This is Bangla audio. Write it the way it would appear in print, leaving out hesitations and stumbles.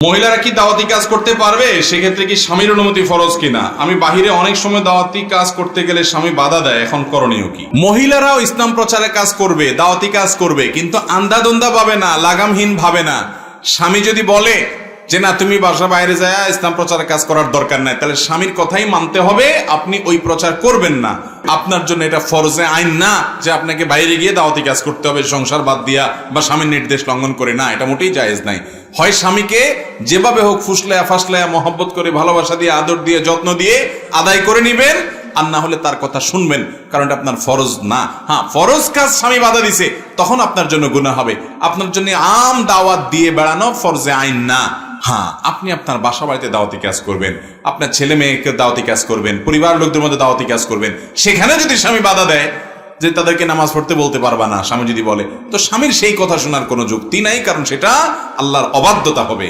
মহিলারা কি দাওয়াতি কাজ করতে পারবে? সেক্ষেত্রে কি স্বামীর অনুমতি ফরজ কিনা? আমি বাহিরে অনেক সময় দাওয়াতি কাজ করতে গেলে স্বামী বাধা দেয়, এখন করণীয় কি? মহিলারাও ইসলাম প্রচারের কাজ করবে, দাওয়াতি কাজ করবে, কিন্তু আন্ধাধুন্ধা ভাবে না, লাগামহীন ভাবে না। স্বামী যদি বলে যে না, তুমি বাসা বাইরে যায় ইসলাম প্রচারের কাজ করার দরকার নাই, তাহলে স্বামীর কথাই মানতে হবে, আপনি ওই প্রচার করবেন না। আপনার জন্য এটা ফরজে আইন না যে আপনাকে বাইরে গিয়ে দাওয়াতি কাজ করতে হবে সংসার বাদ দিয়া বা স্বামীর নির্দেশ লঙ্ঘন করে, না, এটা মোটেই জায়েজ নাই। হয় স্বামীকে যেভাবে হোক ফুসলায়া ফাসলায়া মহব্বত করে, ভালোবাসা দিয়ে, আদর দিয়ে, যত্ন দিয়ে আদায় করে নিবেন, আর না হলে তার কথা শুনবেন, কারণ এটা আপনার ফরজ না। হ্যাঁ, ফরজ কাজ স্বামী বাধা দিছে, তখন আপনার জন্য গুনাহ হবে। আপনার জন্য আম দাওয়াত দিয়ে বেড়ানো ফরজে আইন না। হ্যাঁ, আপনি আপনার বাসা বাড়িতে দাওয়াতি কাজ করবেন, আপনার ছেলে মেয়েকে দাওয়াতি কাজ করবেন, পরিবার লোকদের মধ্যে দাওয়াতি কাজ করবেন। সেখানে যদি স্বামী বাধা দেয় যে তাদেরকে নামাজ পড়তে বলতে পারবা না, স্বামী যদি বলে, তো স্বামীর সেই কথা শোনার কোনো যুক্তি নাই, কারণ সেটা আল্লাহর অবাধ্যতা হবে।